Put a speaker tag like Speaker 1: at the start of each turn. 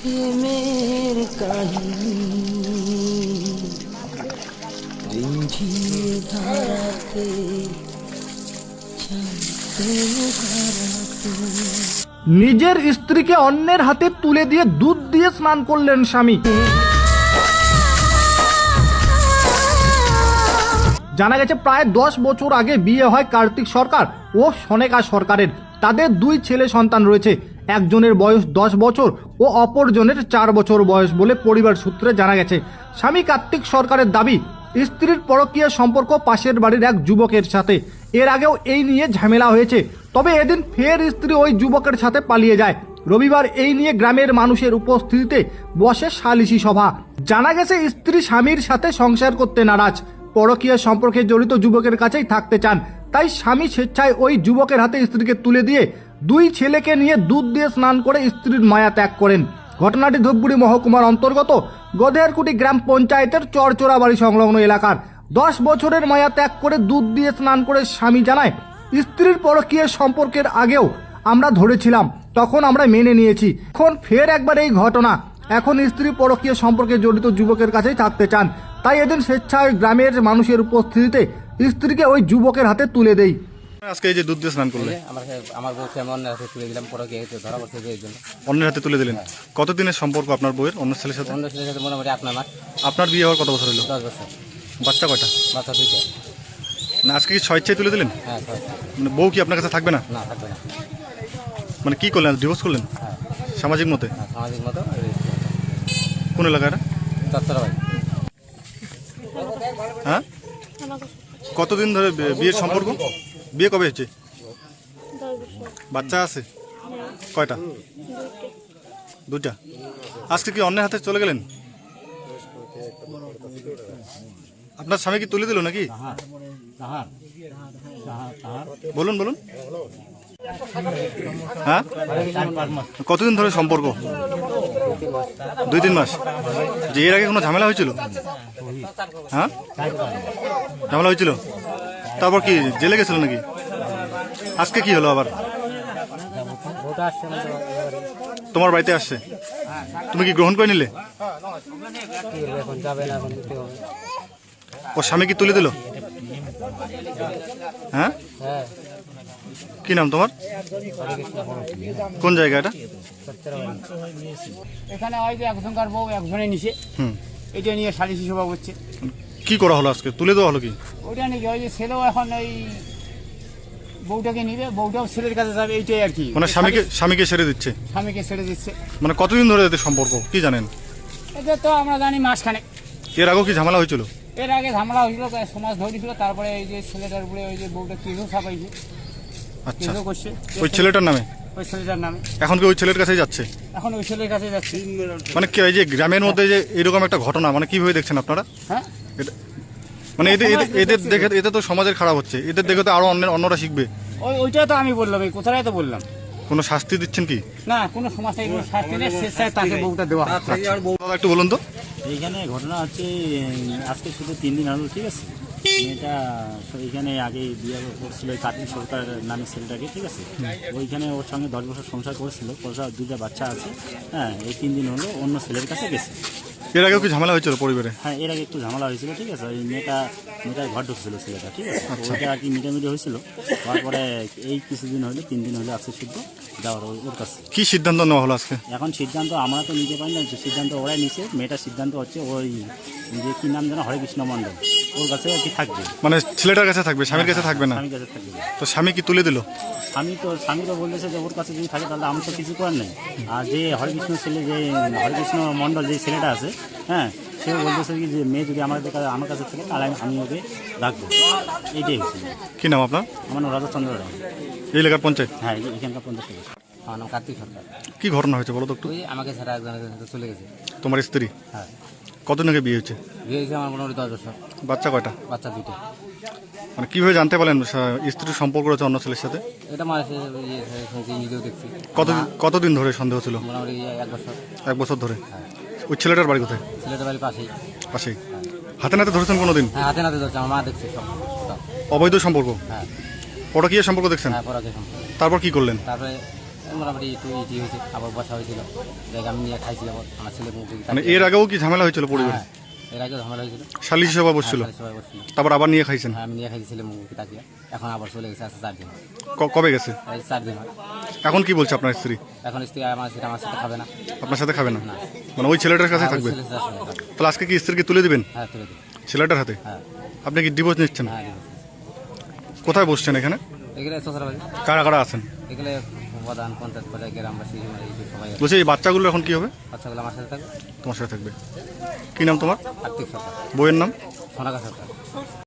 Speaker 1: প্রেমের কাহিনী রিঝিয়ে ধারাতে
Speaker 2: নিজের স্ত্রীকে অন্যের হাতে তুলে দিয়ে দুধ দিয়ে স্নান করলেন স্বামী। জানা গেছে প্রায় 10 বছর আগে বিয়ে হয় কার্তিক সরকার ও সনেকা সরকারের। তাদের 2 ছেলে সন্তান রয়েছে। একজনের বয়স 10 বছর ও অপরজনের 4 বছর বয়স বলে পরিবার সূত্রে জানা গেছে। স্বামী কার্তিক সরকারের দাবি, স্ত্রীর পরকীয়া সম্পর্ক পাশের বাড়ির এক যুবকের সাথে। এর আগেও এই নিয়ে ঝামেলা হয়েছে, তবে এদিন ফের স্ত্রী ওই যুবকের সাথে পালিয়ে যায়। রবিবার এই নিয়ে গ্রামের মানুষের উপস্থিতিতে বসে সালিশি সভা। জানা গেছে স্ত্রী স্বামীর সাথে সংসার করতে নারাজ, পরকীয়া সম্পর্কে জড়িত যুবকের কাছেই থাকতে চান। তাই স্বামী স্বেচ্ছায় ওই যুবকের হাতে স্ত্রীকে তুলে দিয়ে 2 ছেলেকে নিয়ে দুধ দিয়ে স্নান করে স্ত্রীর মায়া ত্যাগ করেন। ঘটনাটি ধূপগুড়ি মহকুমার অন্তর্গত গধেয়ারকুটি গ্রাম পঞ্চায়েতের চরচোরা বাড়ি সংলগ্ন এলাকার। 10 বছরের মায়া ত্যাগ করে দুধ দিয়ে স্নান করে স্বামী জানায়, স্ত্রীর পরকীয়া সম্পর্কের আগেও আমরা ধরেছিলাম, তখন আমরা মেনে নিয়েছি। এখন ফের একবার এই ঘটনা। এখন স্ত্রী পরকীয়া সম্পর্কে জড়িত যুবকের কাছেই থাকতে চান। তাই এদিন স্বেচ্ছায় গ্রামের মানুষের উপস্থিতিতে স্ত্রীকে ওই যুবকের হাতে তুলে দেই।
Speaker 3: আজকে এই যে দুধ দিয়ে স্নান করলে
Speaker 4: আমার বউকে আমি অন্যের হাতে তুলে দিলাম, পরে গিয়ে ধরা পড়ছে এই জন্য।
Speaker 3: অন্যের হাতে তুলে দিলেন? কতদিনের সম্পর্ক আপনার বউয়ের অন্য ছেলের সাথে?
Speaker 4: অন্য ছেলের সাথে মোটামুটি 8 মাস।
Speaker 3: আপনার বিয়ে হওয়ার কত বছর হলো?
Speaker 4: 10 বছর।
Speaker 3: বাচ্চা কয়টা?
Speaker 4: বাচ্চা 2টা।
Speaker 3: না আজকে কি স্বেচ্ছায় তুলে দিলেন?
Speaker 4: হ্যাঁ।
Speaker 3: মানে বউ কি আপনার কাছে থাকবে না?
Speaker 4: না, থাকবে না।
Speaker 3: মানে কি করলেন, ডিভোর্স করলেন?
Speaker 4: হ্যাঁ,
Speaker 3: সামাজিক মতে?
Speaker 4: হ্যাঁ, সামাজিক মতো।
Speaker 3: কোন এলাকা এটা?
Speaker 4: চচ্চরা ভাই।
Speaker 3: হ্যাঁ, কতদিন ধরে বিয়ের সম্পর্ক? বিয়ে কবে হয়েছে? বাচ্চা আছে কয়টা? 2টা। আজকে কি অন্যের হাতে চলে গেলেন? আপনার স্বামী কি তুলে দিল নাকি? বলুন বলুন। হ্যাঁ, কতদিন ধরে সম্পর্ক? 2-3 মাস। যে এর আগে কোনো ঝামেলা হয়েছিল? হ্যাঁ, ঝামেলা হয়েছিল। তারপর কি জেলে গেছিল নাকি? আজকে কি হলো আবার? তোমার বাড়িতে আসছে, তুমি কি গ্রহণ করে নিলে? ও স্বামী কি তুলে দিল? হ্যাঁ, কি নাম তোমার? কোন জায়গা এটা?
Speaker 5: এখানে হয় যে একজনকার বউ একজনে নিছে, এটা নিয়ে সালিশি সভা হচ্ছে।
Speaker 3: কি করা হলো আজকে? তুলে দেওয়া হলো কি?
Speaker 5: ওইটা নাকি ওই যে ছেলেও এখন ওই বউটাকে নিবে, বউটাও ছেলের কাছে যাবে, এইটাই আর কি।
Speaker 3: মানে স্বামীকে ছেড়ে দিচ্ছে?
Speaker 5: স্বামীকে ছেড়ে দিচ্ছে।
Speaker 3: মানে কতদিন ধরে এদের সম্পর্ক কি জানেন?
Speaker 5: এটা তো আমরা জানি মাসখানে।
Speaker 3: এর আগেও কি ঝামেলা হয়েছিল?
Speaker 5: এর আগে ঝামেলা হয়েছিল, সমাজ ধরেছিল, তারপরে এই যে ছেলেটার উপরে ওই যে বউটা কেসও ছাপাইছে।
Speaker 3: আচ্ছা,
Speaker 5: কেসও করছে
Speaker 3: ওই ছেলেটার নামে?
Speaker 5: ওই ছেলেটার নামে।
Speaker 3: এখন কি ওই ছেলের কাছেই যাচ্ছে?
Speaker 5: এখন ওই ছেলের কাছে যাচ্ছে।
Speaker 3: মানে কি এই যে গ্রামের মধ্যে যে এরকম একটা ঘটনা, মানে কিভাবে দেখছেন আপনারা?
Speaker 5: হ্যাঁ,
Speaker 3: মানে এদের দেখে এতে তো সমাজের খারাপ হচ্ছে, এদের দেখে তো আরো অন্যরা শিখবে।
Speaker 5: ওইটা তো আমি বললাম, এই কোথায় তো বললাম।
Speaker 3: কোনো শাস্তি দিচ্ছেন কি?
Speaker 5: না, কোনো সমাজটাই কোনো শাস্তি নেই, স্বেচ্ছায় তাকে বউটা দেওয়া।
Speaker 3: দাদা একটু বলুন তো।
Speaker 6: এইখানে ঘটনা হচ্ছে, আজকে শুধু 3 দিন হলো, ঠিক আছে। মেয়েটা এইখানে আগে বিয়ে করছিল ওই কার্তিক সরকার নামে ছেলেটাকে, ঠিক আছে। ওইখানে ওর সঙ্গে 10 বছর সংসার করেছিল, 2টা বাচ্চা আছে। হ্যাঁ, এই 3 দিন হলো অন্য ছেলের কাছে গেছে।
Speaker 3: এর আগেও কি ঝামেলা হয়েছিল পরিবারে?
Speaker 6: হ্যাঁ, এর আগে একটু ঝামেলা হয়েছিল, ঠিক আছে। ওই মেয়েটার ঘর ঢুকছিল ছেলেটা, ঠিক আছে। ওইটা আর কি মিটামিটি হয়েছিল। তারপরে এই কিছুদিন হলো, 3 দিন হলো আছে শুদ্ধ যাওয়ার ওর কাছে।
Speaker 3: কি সিদ্ধান্ত নেওয়া হলো আজকে?
Speaker 6: এখন সিদ্ধান্ত আমরা তো নিতে পারি না, সিদ্ধান্ত ওরাই নিছে। মেয়েটার সিদ্ধান্ত হচ্ছে ওই যে কি নাম যেন, হরেকৃষ্ণ মণ্ডল, ওর কাছে আর কি থাকবে।
Speaker 3: মানে ছেলেটার কাছে থাকবে, স্বামীর কাছে থাকবে না?
Speaker 6: স্বামীর কাছে থাকবে।
Speaker 3: তো স্বামী কি তুলে দিল?
Speaker 6: স্বামী তো বলতেছে যে ওর কাছে যদি থাকে তাহলে আমি তো কিছু করার নেই। আর যে হরেকৃষ্ণ ছেলে, যে হরেকৃষ্ণ মণ্ডল যে ছেলেটা আছে, হ্যাঁ, সেও বলতেছে কি যে মেয়ে যদি আমার কাছে থাকে তাহলে আমি ওকে রাখবো। এইটাই হচ্ছে।
Speaker 3: কি নাম আপনার?
Speaker 6: আমার নাম রাজচন্দ্র রায়।
Speaker 3: এই এলাকার পঞ্চায়েত?
Speaker 6: হ্যাঁ, এখানকার পঞ্চায়েত।
Speaker 4: আমার নাম কার্তিক সরকার।
Speaker 3: কি ঘটনা হয়েছে বলো তো একটু।
Speaker 4: ওই আমাকে ছাড়া একজনের সাথে চলে গেছে।
Speaker 3: তোমার স্ত্রী?
Speaker 4: হ্যাঁ।
Speaker 3: কতদিন আগে বিয়ে হয়েছে?
Speaker 4: বিয়ে হয়েছে আমার মোটামুটি 10 বছর।
Speaker 3: বাচ্চা কয়টা?
Speaker 4: বাচ্চা 2টা।
Speaker 3: মানে কিভাবে জানতে পারলেন স্ত্রীর সম্পর্ক রয়েছে অন্য ছেলের সাথে?
Speaker 4: এটা মানুষের শুনছি, নিজেও দেখছি।
Speaker 3: কতদিন ধরে সন্দেহ ছিল?
Speaker 4: মোটামুটি 1 বছর।
Speaker 3: 1 বছর ধরে?
Speaker 4: হ্যাঁ।
Speaker 3: ওই ছেলেটার বাড়ি কোথায়?
Speaker 4: ছেলেটার বাড়ির পাশেই।
Speaker 3: পাশেই? হাতে নাতে ধরেছেন কোনোদিন?
Speaker 4: হ্যাঁ, হাতে নাতে ধরছে, আমার মা দেখছে সব।
Speaker 3: অবৈধ সম্পর্ক?
Speaker 4: হ্যাঁ।
Speaker 3: পরকীয়া সম্পর্ক দেখছেন?
Speaker 4: হ্যাঁ, পরাকে সম্পর্ক।
Speaker 3: তারপর কি করলেন?
Speaker 4: তারপরে মোটামুটি একটু ইটি হয়েছে, আবার বসা হয়েছিল, জায়গা আমি নিয়ে খাইছি, আবার আমার ছেলে মুখ
Speaker 3: মানে এর আগেও কি ঝামেলা হয়েছিল পরিবারে?
Speaker 4: হ্যাঁ, এর আগে ঝামেলা হয়েছিল,
Speaker 3: সালিশি সভা বসছিল,
Speaker 4: হ্যাঁ, সবাই বসছিল,
Speaker 3: তারপর আবার নিয়ে খাইছেন?
Speaker 4: হ্যাঁ আমি নিয়ে খাইছি ছেলে মুখ তাকিয়ে, এখন আবার চলে গেছে, আজকে 4 দিন,
Speaker 3: কবে গেছে?
Speaker 4: এই 4 দিন হয়।
Speaker 3: এখন কি বলছে আপনার স্ত্রী?
Speaker 4: এখন স্ত্রী আমার সাথে খাবে না,
Speaker 3: আপনার সাথে খাবে না, মানে ওই ছেলেটার কাছে
Speaker 4: হ্যাঁ, ওই
Speaker 3: থাকবে?
Speaker 4: ছেলের সাথে খাবে।
Speaker 3: তাহলে আজকে কি স্ত্রীকে তুলে দিবেন
Speaker 4: হ্যাঁ তুলে দিই,
Speaker 3: ছেলেটার হাতে?
Speaker 4: হ্যাঁ
Speaker 3: আপনি কি ডিভোর্স নিচ্ছেন?
Speaker 4: হ্যাঁ দিবো।
Speaker 3: কোথায় বসছেন এখানে?
Speaker 4: এগুলো শ্বশুরবাড়ি,
Speaker 3: কারা কারা আছেন?
Speaker 4: এগুলো প্রধান পঞ্চায়েত পর্যায়ে গ্রামবাসী এই যে সবাই আছে।
Speaker 3: বলছি এই বাচ্চাগুলো এখন কি হবে?
Speaker 4: বাচ্চাগুলো আমার সাথে থাকবে,
Speaker 3: তোমার সাথে থাকবে। কি নাম তোমার?
Speaker 4: আর্থিক সরকার,
Speaker 3: বইয়ের নাম?
Speaker 4: সোনাকা সরকার।